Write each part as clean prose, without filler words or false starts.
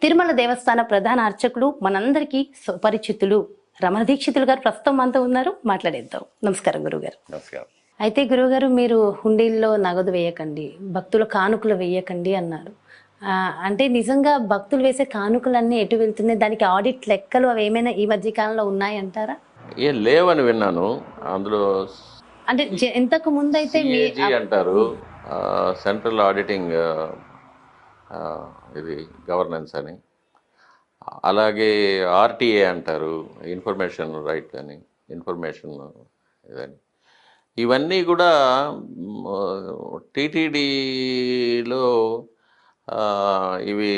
తిరుమల దేవస్థాన ప్రధాన అర్చకులు మనందరికీ సుపరిచితులు రమణ దీక్షితులు గారు ప్రస్తుతం మనతో ఉన్నారు. మాట్లాడేద్దాం. నమస్కారం గురుగారు. నమస్కారం. అయితే గురుగారు, మీరు హుండీల్లో నగదు వేయకండి, భక్తుల కానుకలు వేయకండి అన్నారు. అంటే నిజంగా భక్తులు వేసే కానుకలన్నీ ఎటు వెళ్తున్నాయి? దానికి ఆడిట్ లెక్కలు అవి ఏమైనా ఈ మధ్య కాలంలో ఉన్నాయంటారా? ఏం లేవని విన్నాను. అందులో అంటే ఇంతకు ముందు అయితే CAG అంటారు, సెంట్రల్ ఆడిటింగ్ ఇది గవర్నెన్స్ అని. అలాగే RTA అంటారు, ఇన్ఫర్మేషన్ రైట్ అని, ఇన్ఫర్మేషన్ ఇదని. ఇవన్నీ కూడా టీటీడీలో ఇవి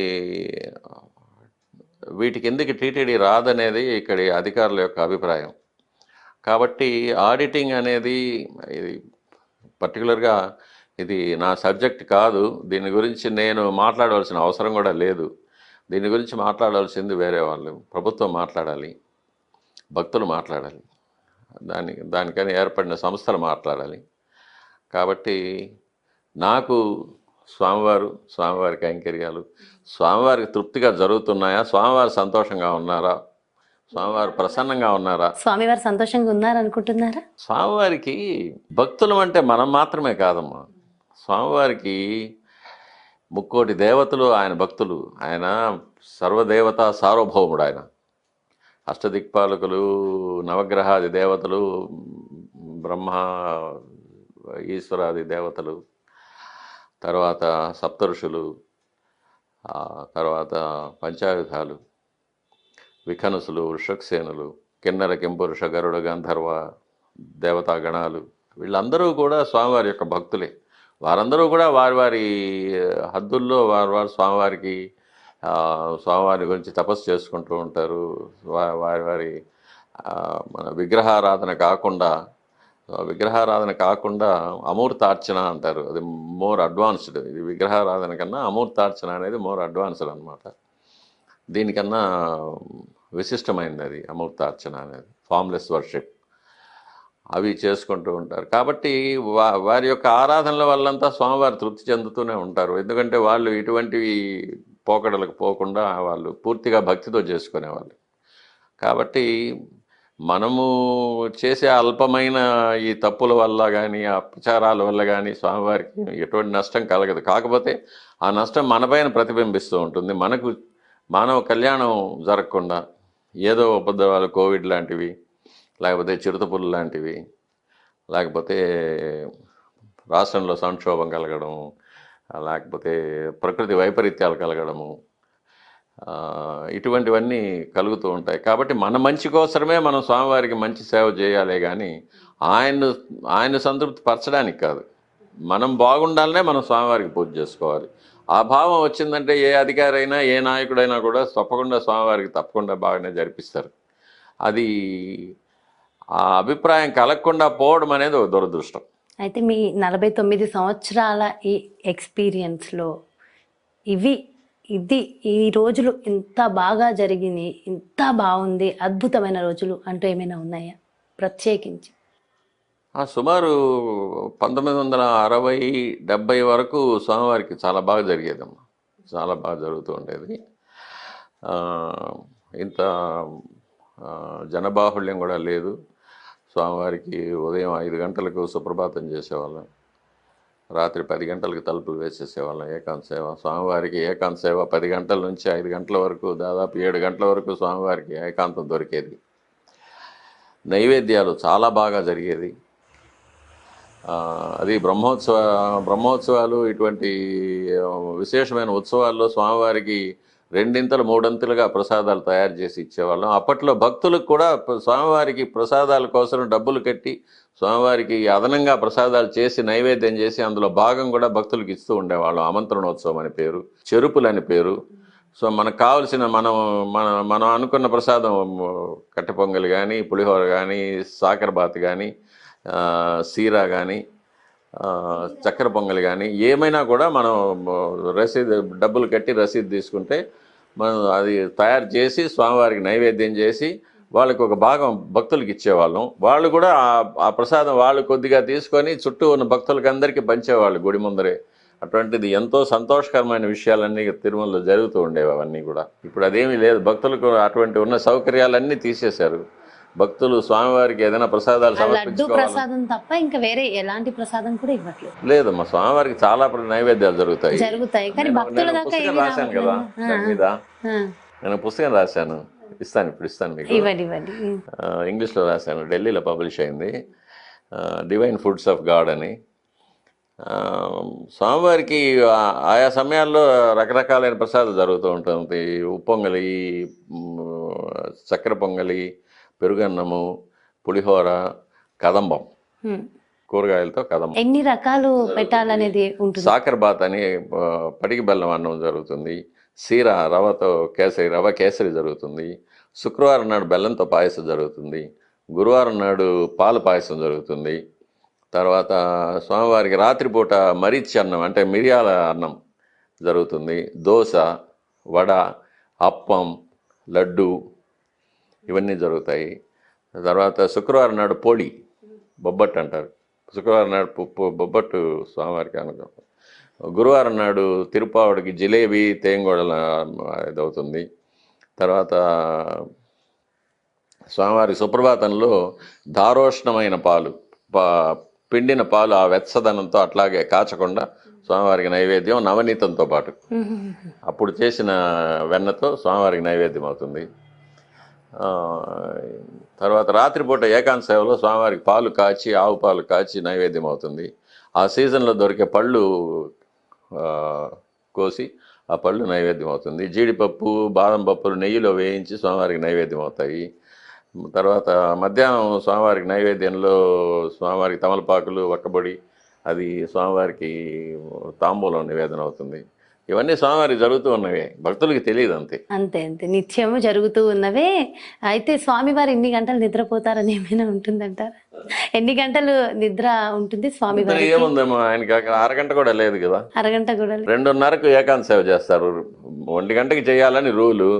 వీటికి ఎందుకు టీటీడీ రాదనేది ఇక్కడి అధికారుల యొక్క అభిప్రాయం. కాబట్టి ఆడిటింగ్ అనేది ఇది పర్టికులర్గా ఇది నా సబ్జెక్ట్ కాదు. దీని గురించి నేను మాట్లాడవలసిన అవసరం కూడా లేదు. దీని గురించి మాట్లాడాల్సింది వేరే వాళ్ళు, ప్రభుత్వం మాట్లాడాలి, భక్తులు మాట్లాడాలి, దానికని ఏర్పడిన సంస్థలు మాట్లాడాలి. కాబట్టి నాకు స్వామివారి కైంకర్యాలు స్వామివారికి తృప్తిగా జరుగుతున్నాయా, స్వామివారు సంతోషంగా ఉన్నారా, స్వామివారు ప్రసన్నంగా ఉన్నారా? స్వామివారు సంతోషంగా ఉన్నారనుకుంటున్నారా? స్వామివారికి భక్తులం అంటే మనం మాత్రమే కాదమ్మా. స్వామివారికి ముక్కోటి దేవతలు ఆయన భక్తులు. ఆయన సర్వదేవత సార్వభౌముడు. ఆయన అష్టదిక్పాలకులు, నవగ్రహాది దేవతలు, బ్రహ్మ ఈశ్వరాది దేవతలు, తర్వాత సప్తఋషులు, తర్వాత పంచాయుధాలు, విఖనుసులు, వృషక్సేనులు, కిన్నర కింపురుష గరుడ గంధర్వ దేవతాగణాలు, వీళ్ళందరూ కూడా స్వామివారి యొక్క భక్తులే. వారందరూ కూడా వారి వారి హద్దుల్లో వారి స్వామివారి గురించి తపస్సు చేసుకుంటూ ఉంటారు. వారి మన విగ్రహారాధన కాకుండా అమూర్తార్చన అంటారు. అది మోర్ అడ్వాన్స్డ్. ఇది విగ్రహారాధన కన్నా అమూర్తార్చన అనేది మోర్ అడ్వాన్స్డ్ అనమాట. దీనికన్నా విశిష్టమైనది అది అమూర్తార్చన అనేది, ఫామ్లెస్ వర్షిప్. అవి చేసుకుంటూ ఉంటారు. కాబట్టి వారి యొక్క ఆరాధనల వల్లంతా స్వామివారు తృప్తి చెందుతూనే ఉంటారు. ఎందుకంటే వాళ్ళు ఇటువంటివి పోకడలకు పోకుండా వాళ్ళు పూర్తిగా భక్తితో చేసుకునేవాళ్ళు. కాబట్టి మనము చేసే అల్పమైన ఈ తప్పుల వల్ల కానీ, అపచారాల వల్ల కానీ స్వామివారికి ఎటువంటి నష్టం కలగదు. కాకపోతే ఆ నష్టం మనపైన ప్రతిబింబిస్తూ ఉంటుంది. మనకు మానవ కళ్యాణం జరగకుండా ఏదో ఉపద్రవాలు, కోవిడ్ లాంటివి, లేకపోతే చిరుతపులు లాంటివి, లేకపోతే రాష్ట్రంలో సంక్షోభం కలగడం, లేకపోతే ప్రకృతి వైపరీత్యాలు కలగడము, ఇటువంటివన్నీ కలుగుతూ ఉంటాయి. కాబట్టి మన మంచి కోసమే మనం స్వామివారికి మంచి సేవ చేయాలి, కానీ ఆయన సంతృప్తి పరచడానికి కాదు. మనం బాగుండాలనే మనం స్వామివారికి పూజ చేసుకోవాలి. ఆ భావం వచ్చిందంటే ఏ అధికారి అయినా, ఏ నాయకుడైనా కూడా స్వామివారికి తప్పకుండా బాగానే జరిపిస్తారు. అది ఆ అభిప్రాయం కలగకుండా పోవడం అనేది ఒక దురదృష్టం. అయితే మీ 49 సంవత్సరాల ఈ ఎక్స్పీరియన్స్లో ఇది ఈ రోజులు ఇంత బాగా జరిగినాయి, ఇంత బాగుంది, అద్భుతమైన రోజులు అంటూ ఏమైనా ఉన్నాయా ప్రత్యేకించి? సుమారు 1960-70 వరకు స్వామివారికి చాలా బాగా జరిగేదమ్మా. చాలా బాగా జరుగుతూ ఉండేది. ఇంత జనబాహుళ్యం కూడా లేదు. స్వామివారికి ఉదయం 5 గంటలకు సుప్రభాతం చేసేవాళ్ళం, రాత్రి 10 గంటలకు తలుపులు వేసేసేవాళ్ళం. ఏకాంత సేవ స్వామివారికి, ఏకాంత సేవ 10 గంటల నుంచి 5 గంటల వరకు, దాదాపు 7 గంటల వరకు స్వామివారికి ఏకాంతం దొరికేది. నైవేద్యాలు చాలా బాగా జరిగేది. అది బ్రహ్మోత్సవాలు, ఇటువంటి విశేషమైన ఉత్సవాల్లో స్వామివారికి 2 3 ప్రసాదాలు తయారు చేసి ఇచ్చేవాళ్ళం. అప్పట్లో భక్తులకు కూడా స్వామివారికి ప్రసాదాల కోసం డబ్బులు కట్టి స్వామివారికి అదనంగా ప్రసాదాలు చేసి నైవేద్యం చేసి అందులో భాగం కూడా భక్తులకు ఇస్తూ ఉండేవాళ్ళం. ఆమంత్రణోత్సవం అని పేరు, చెరుపులని పేరు. సో మనకు కావలసిన మనం అనుకున్న ప్రసాదం, కట్టె పొంగలి కానీ, పులిహోర కానీ, సాకరబాత్ కానీ, సీరా కానీ, చక్కెర పొంగలి కానీ, ఏమైనా కూడా మనం డబ్బులు కట్టి రసీదు తీసుకుంటే మనం అది తయారు చేసి స్వామివారికి నైవేద్యం చేసి వాళ్ళకి ఒక భాగం భక్తులకు ఇచ్చేవాళ్ళం. వాళ్ళు కూడా ఆ ప్రసాదం వాళ్ళు కొద్దిగా తీసుకొని చుట్టూ ఉన్న భక్తులకి అందరికీ పంచేవాళ్ళు గుడి ముందరే. అటువంటిది ఎంతో సంతోషకరమైన విషయాలన్నీ తిరుమలలో జరుగుతూ ఉండేవి అవన్నీ కూడా. ఇప్పుడు అదేమీ లేదు. భక్తులకు అటువంటి ఉన్న సౌకర్యాలన్నీ తీసేశారు. భక్తులు స్వామివారికి ఏదైనా ప్రసాదాలు లడ్డు సమర్పించుకోవాలి ప్రసాదం తప్ప ఇంకా వేరే ఎలాంటి ప్రసాదం కూడా ఇవ్వట్లేదు. లేదు. మా స్వామివారికి చాలా నైవేద్యాలు జరుగుతాయి. కానీ భక్తుల నేను దాకా పుస్తకం ఏమీ రాశాను కదా దాని మీద. ఆ, నేను పుస్తకం రాశాను, ఇప్పుడు ఇస్తాను మీకు. ఇవ్వండి. ఇంగ్లీష్లో రాశాను, ఢిల్లీలో పబ్లిష్ అయింది. డివైన్ ఫుడ్స్ ఆఫ్ గాడ్ అని. స్వామివారికి ఆయా సమయాల్లో రకరకాలైన ప్రసాదాలు జరుగుతూ ఉంటుంది. ఉప్పొంగలి, చక్కెర పొంగలి, పెరుగన్నము, పులిహోర, కదంబం, కూరగాయలతో కదంబం, ఎన్ని రకాలు పెట్టాలనేది ఉంటుంది. సాకర్ బాత్ అని పటికి బెల్లం అన్నం జరుగుతుంది. సీర రవ కేసరి జరుగుతుంది. శుక్రవారం నాడు బెల్లంతో పాయసం జరుగుతుంది. గురువారం నాడు పాల పాయసం జరుగుతుంది. తర్వాత స్వామివారికి రాత్రిపూట మరీచి అన్నం అంటే మిరియాల అన్నం జరుగుతుంది. దోశ, వడ, అప్పం, లడ్డు ఇవన్నీ జరుగుతాయి. తర్వాత శుక్రవారం నాడు పోళి, బొబ్బట్టు అంటారు. శుక్రవారం నాడు బొబ్బట్టు స్వామివారికి అనుకో. గురువారం నాడు తిరుపావుడికి జిలేబీ, తేంగోడల ఇదవుతుంది. తర్వాత స్వామివారి సుప్రభాతంలో దారోష్ణమైన పాలు, పిండిన పాలు ఆ వెచ్చదనంతో అట్లాగే కాచకుండా స్వామివారికి నైవేద్యం నవనీతంతో పాటు అప్పుడు చేసిన వెన్నతో స్వామివారికి నైవేద్యం అవుతుంది. తర్వాత రాత్రిపూట ఏకాంత సేవలో స్వామివారికి పాలు కాచి, ఆవు పాలు కాచి నైవేద్యం అవుతుంది. ఆ సీజన్లో దొరికే పళ్ళు కోసి ఆ పళ్ళు నైవేద్యం అవుతుంది. జీడిపప్పు, బాదం పప్పులు నెయ్యిలో వేయించి స్వామివారికి నైవేద్యం అవుతాయి. తర్వాత మధ్యాహ్నం స్వామివారికి నైవేద్యంలో స్వామివారికి తమలపాకులు, వక్కబొడి అది స్వామివారికి తాంబూలం నివేదన అవుతుంది. ఇవన్నీ స్వామివారికి జరుగుతూ ఉన్నవే, భక్తులకి తెలియదు అంతే. అంతే నిత్యము జరుగుతూ ఉన్నవే. అయితే స్వామివారు ఎన్ని గంటలు నిద్రపోతారని ఏమైనా ఉంటుందంటారా? ఎన్ని గంటలు నిద్ర ఉంటుంది స్వామివారి? ఏముందేమో ఆయనకి అక్కడ అరగంట కూడా లేదు కదా. అరగంట కూడా 2:30కు ఏకాంత సేవ చేస్తారు. 1 గంటకి చేయాలని రూలు.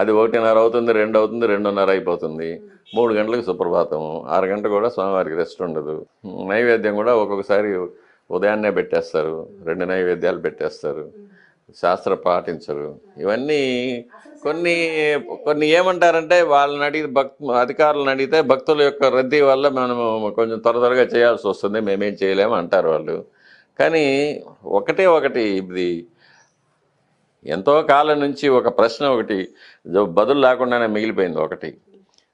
అది 1:30 అవుతుంది, 2 అవుతుంది, 2:30 అయిపోతుంది. 3 గంటలకు సుప్రభాతము. 6 గంట కూడా స్వామివారికి రెస్ట్ ఉండదు. నైవేద్యం కూడా ఒక్కొక్కసారి ఉదయాన్నే పెట్టేస్తారు, 2 నైవేద్యాలు పెట్టేస్తారు. శాస్త్ర పాటించరు. ఇవన్నీ కొన్ని ఏమంటారంటే వాళ్ళని అడిగి అధికారులను అడిగితే భక్తుల యొక్క రద్దీ వల్ల మనము కొంచెం త్వరగా చేయాల్సి వస్తుంది, మేమేం చేయలేము అంటారు వాళ్ళు. కానీ ఒకటి ఇది ఎంతో కాలం నుంచి ఒక ప్రశ్న ఒకటి బదులు లేకుండానే మిగిలిపోయింది. ఒకటి,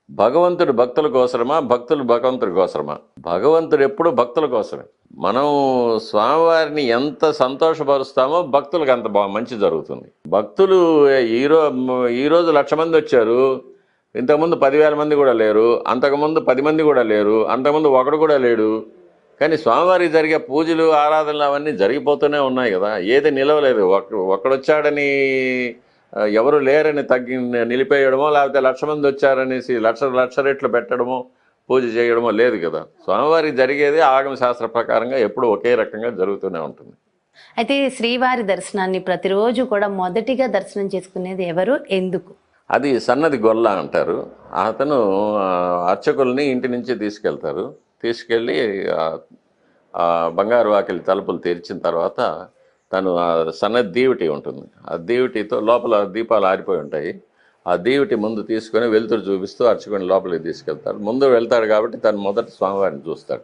భగవంతుడు భక్తుల కోసమా, భక్తులు భగవంతుడి కోసమా? భగవంతుడు ఎప్పుడు భక్తుల కోసమే. మనం స్వామివారిని ఎంత సంతోషపరుస్తామో భక్తులకు అంత మంచి జరుగుతుంది. భక్తులు ఈరోజు 1,00,000 మంది వచ్చారు, ఇంతకుముందు 10,000 మంది కూడా లేరు, అంతకుముందు 10 మంది కూడా లేరు, అంతకుముందు ఒకడు కూడా లేడు. కానీ స్వామివారికి జరిగే పూజలు, ఆరాధనలు అవన్నీ జరిగిపోతూనే ఉన్నాయి కదా. ఏది నిలవలేదు. ఒక్కడొచ్చాడని ఎవరు లేరని నిలిపేయడమో, లేకపోతే 1,00,000 మంది వచ్చారనేసి లక్ష రెట్లు పెట్టడమో, పూజ చేయడమో లేదు కదా. స్వామివారికి జరిగేది ఆగమ శాస్త్ర ప్రకారంగా ఎప్పుడు ఒకే రకంగా జరుగుతూనే ఉంటుంది. అయితే శ్రీవారి దర్శనాన్ని ప్రతిరోజు కూడా మొదటిగా దర్శనం చేసుకునేది ఎవరు, ఎందుకు? అది సన్నది గొల్ల అంటారు. అతను అర్చకుల్ని ఇంటి నుంచి తీసుకెళ్ళి బంగారు వాకిలి తలుపులు తెరిచిన తర్వాత తను సన్నది దీవిటి ఉంటుంది. ఆ దీవిటితో లోపల దీపాలు ఆరిపోయి ఉంటాయి. ఆ దీవిటి ముందు తీసుకొని వెలుతురు చూపిస్తూ అర్చకుని లోపలికి తీసుకెళ్తాడు. ముందు వెళ్తాడు కాబట్టి తను మొదట స్వామివారిని చూస్తాడు.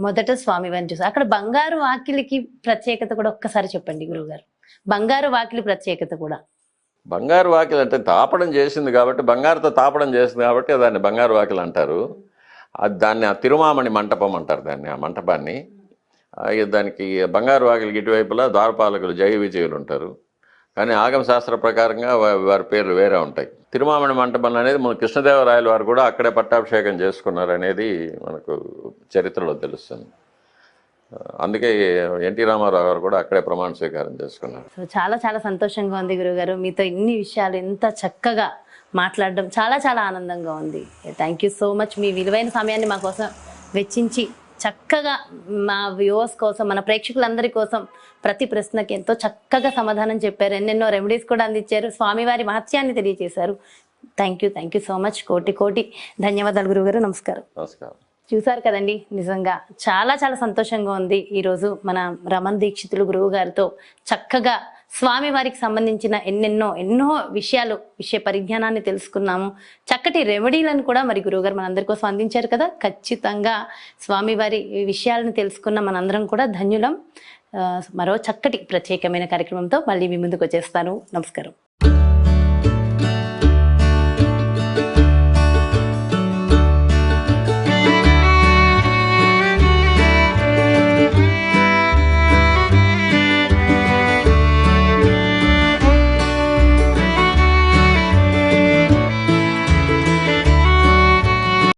మొదట స్వామివారిని చూస్తాడు. అక్కడ బంగారు వాకిలికి ప్రత్యేకత కూడా ఒక్కసారి చెప్పండి గురువుగారు. బంగారు వాకిలి ప్రత్యేకత కూడా. బంగారు వాకిలి అంటే తాపడం చేసింది కాబట్టి, బంగారుతో తాపడం చేసింది కాబట్టి దాన్ని బంగారు వాకిలి అంటారు. దాన్ని ఆ తిరుమామణి మంటపం అంటారు దాన్ని. ఆ మంటపాన్ని దానికి బంగారు వాకిలికి ఇటువైపులా ద్వారపాలకులు జయ విజయులు ఉంటారు. కానీ ఆగమ శాస్త్ర ప్రకారంగా వారి పేర్లు వేరే ఉంటాయి. తిరుమామణి మంటపం అనేది మన కృష్ణదేవరాయల వారు కూడా అక్కడే పట్టాభిషేకం చేసుకున్నారు అనేది మనకు చరిత్రలో తెలుస్తుంది. అందుకే ఎన్టీ రామారావు గారు కూడా అక్కడే ప్రమాణ స్వీకారం చేసుకున్నారు. సో చాలా చాలా సంతోషంగా ఉంది గురువుగారు, మీతో ఇన్ని విషయాలు ఎంత చక్కగా మాట్లాడడం చాలా చాలా ఆనందంగా ఉంది. Thank you so much. మీ విలువైన సమయాన్ని మా కోసం వెచ్చించి చక్కగా మా వ్యూవర్స్ కోసం, మన ప్రేక్షకులందరి కోసం ప్రతి ప్రశ్నకి ఎంతో చక్కగా సమాధానం చెప్పారు. ఎన్నెన్నో రెమెడీస్ కూడా అందించారు. స్వామివారి మహత్యాన్ని తెలియజేశారు. Thank you so much. కోటి ధన్యవాదాలు గురువుగారు. నమస్కారం. చూసారు కదండి, నిజంగా చాలా చాలా సంతోషంగా ఉంది. ఈరోజు మన రమణ దీక్షితులు గురువు గారితో చక్కగా స్వామి వారికి సంబంధించిన ఎన్నో విషయ పరిజ్ఞానాన్ని తెలుసుకున్నాము. చక్కటి రెమెడీలను కూడా మరి గురువుగారు మనందరి కోసం అందించారు కదా. ఖచ్చితంగా స్వామివారి విషయాలను తెలుసుకున్న మనందరం కూడా ధన్యులం. మరో చక్కటి ప్రత్యేకమైన కార్యక్రమంతో మళ్ళీ మీ ముందుకు వచ్చేస్తాను. నమస్కారం.